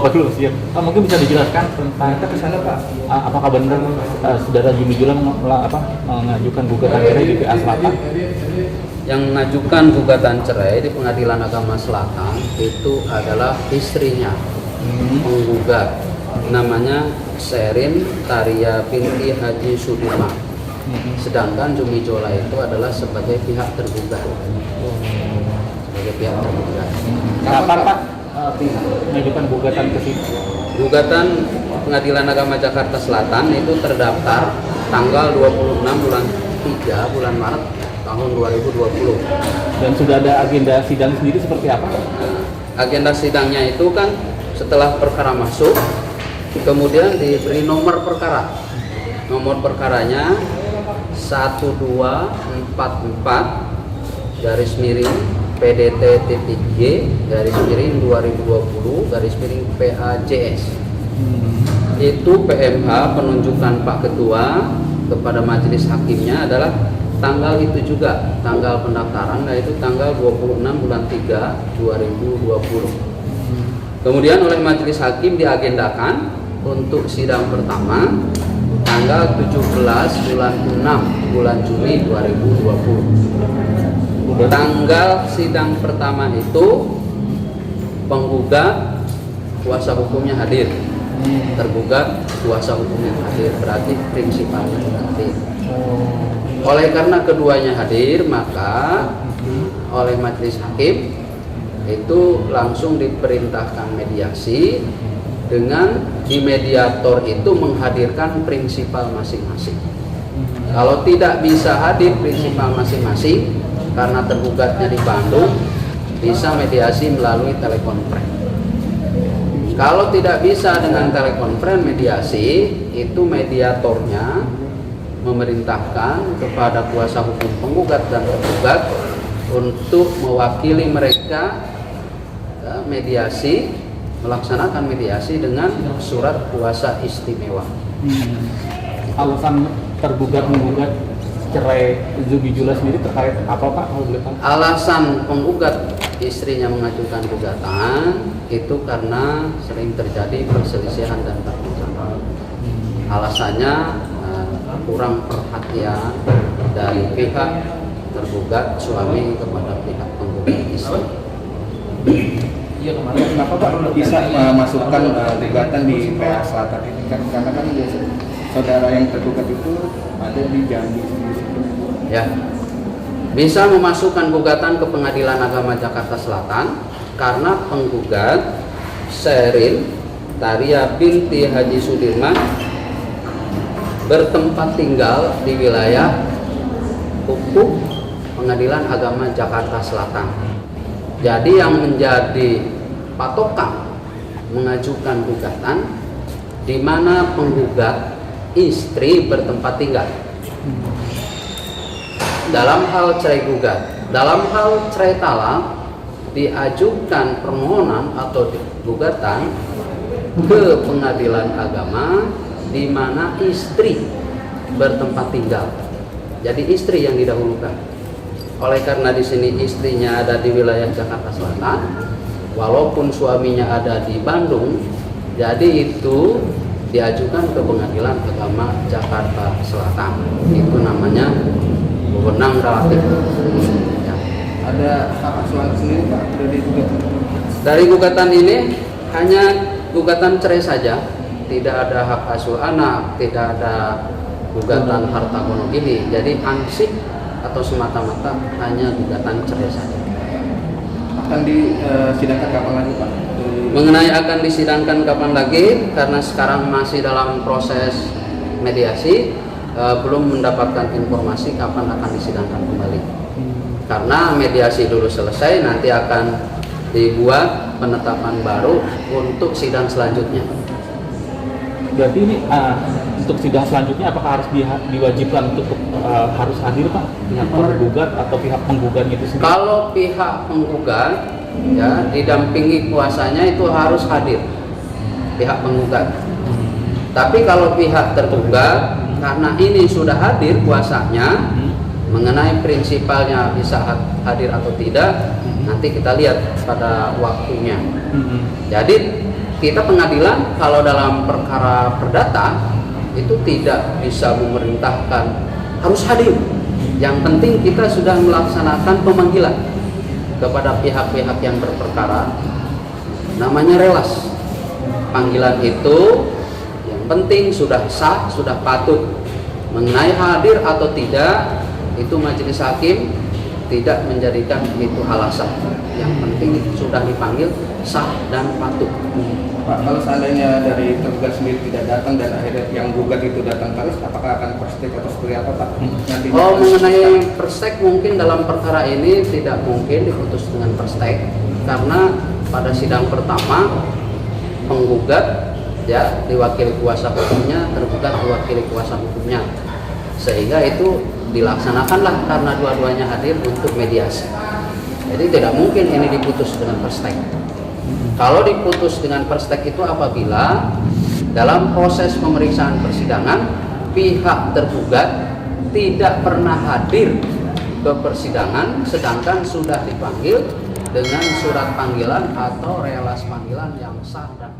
Bapak dulu siap. Mungkin bisa dijelaskan tentang Kita ke sana, Pak. apakah benar saudara Jumi Julang mengajukan gugatan cerai di PA Selatan? Yang mengajukan gugatan cerai di Pengadilan Agama Selatan itu adalah istrinya, penggugat, namanya Sherin Taria binti Haji Sudirman. Sedangkan Jumi Jola itu adalah sebagai pihak tergugat. Sebagai pihak tergugat. Kapan Pak mengajukan gugatan ke situ? Gugatan Pengadilan Agama Jakarta Selatan itu terdaftar tanggal 26 bulan 3 bulan Maret tahun 2020. Dan sudah ada agenda sidang sendiri seperti apa? Agenda sidangnya itu kan setelah perkara masuk, kemudian diberi nomor perkara. Nomor perkaranya 1244 garis miring PDT.G garis miring 2020 garis miring PAJS. Itu PMH penunjukan Pak Ketua kepada majelis hakimnya adalah tanggal itu juga, tanggal pendaftaran, yaitu tanggal 26 bulan 3 2020. Kemudian oleh majelis hakim diagendakan untuk sidang pertama tanggal 17 bulan 6 bulan Juni 2020. Tanggal sidang pertama itu penggugat kuasa hukumnya hadir, tergugat kuasa hukumnya hadir, berarti prinsipalnya hadir. Oleh karena keduanya hadir, maka oleh majelis hakim itu langsung diperintahkan mediasi dengan di mediator itu menghadirkan prinsipal masing-masing. Kalau tidak bisa hadir prinsipal masing-masing karena tergugatnya di Bandung, bisa mediasi melalui telekonferensi. Kalau tidak bisa dengan telekonferensi mediasi, itu mediatornya memerintahkan kepada kuasa hukum penggugat dan tergugat untuk mewakili mereka mediasi, melaksanakan mediasi dengan surat kuasa istimewa. Alasan tergugat menggugat cerai Jumi Jola sendiri terkait apa Pak? Alasan penggugat istrinya mengajukan gugatan itu karena sering terjadi perselisihan dan permusuhan. Alasannya kurang perhatian dari pihak tergugat suami kepada pihak penggugat istri. Iya, kemarin kenapa Pak bisa memasukkan gugatan di PA Selatan ini? Karena kan saudara yang tergugat itu ada di Jambi. Ya, bisa memasukkan gugatan ke Pengadilan Agama Jakarta Selatan karena penggugat Sherin Taria binti Haji Sudirman bertempat tinggal di wilayah hukum Pengadilan Agama Jakarta Selatan. Jadi yang menjadi patokan mengajukan gugatan di mana penggugat istri bertempat tinggal. Dalam hal cerai gugat, dalam hal cerai talak diajukan permohonan atau gugatan ke Pengadilan Agama di mana istri bertempat tinggal. Jadi istri yang didahulukan. Oleh karena di sini istrinya ada di wilayah Jakarta Selatan, walaupun suaminya ada di Bandung, jadi itu diajukan ke Pengadilan Agama Jakarta Selatan. Itu namanya wewenang relatif. Ya. Ada hak asuhan sendiri Pak dari gugatan? Dari gugatan ini hanya gugatan cerai saja, tidak ada hak asuh anak, tidak ada gugatan harta gono gini. Jadi ansih atau semata-mata hanya gugatan cerai saja. Akan disidangkan kapan lagi Pak? Mengenai akan disidangkan kapan lagi, karena sekarang masih dalam proses mediasi, belum mendapatkan informasi kapan akan disidangkan kembali. Karena mediasi dulu selesai, nanti akan dibuat penetapan baru untuk sidang selanjutnya. Berarti ini untuk sidang selanjutnya apakah harus diwajibkan untuk harus hadir Pak pihak penggugat atau pihak penggugat itu sendiri? Kalau pihak penggugat ya didampingi kuasanya itu harus hadir pihak penggugat. Tapi kalau pihak tergugat karena ini sudah hadir kuasanya, mengenai prinsipalnya bisa hadir atau tidak nanti kita lihat pada waktunya. Jadi kita pengadilan kalau dalam perkara perdata itu tidak bisa memerintahkan harus hadir. Yang penting kita sudah melaksanakan pemanggilan kepada pihak-pihak yang berperkara, namanya relas. Panggilan itu yang penting sudah sah, sudah patut. Mengenai hadir atau tidak, itu majelis hakim tidak menjadikan itu alasan. Yang penting sudah dipanggil, sah dan patut. Pak, kalau seandainya dari tergugat sendiri tidak datang dan akhirnya yang gugat itu datang terus, apakah akan perstek atau seperti apa Pak? Nantinya Oh, mengenai perstek mungkin dalam perkara ini tidak mungkin diputus dengan perstek, karena pada sidang pertama penggugat ya diwakili kuasa hukumnya, tergugat diwakili kuasa hukumnya, sehingga itu dilaksanakanlah karena dua-duanya hadir untuk mediasi. Jadi tidak mungkin ini diputus dengan perstek. Kalau diputus dengan perstek itu apabila dalam proses pemeriksaan persidangan pihak tergugat tidak pernah hadir ke persidangan sedangkan sudah dipanggil dengan surat panggilan atau relas panggilan yang sah dan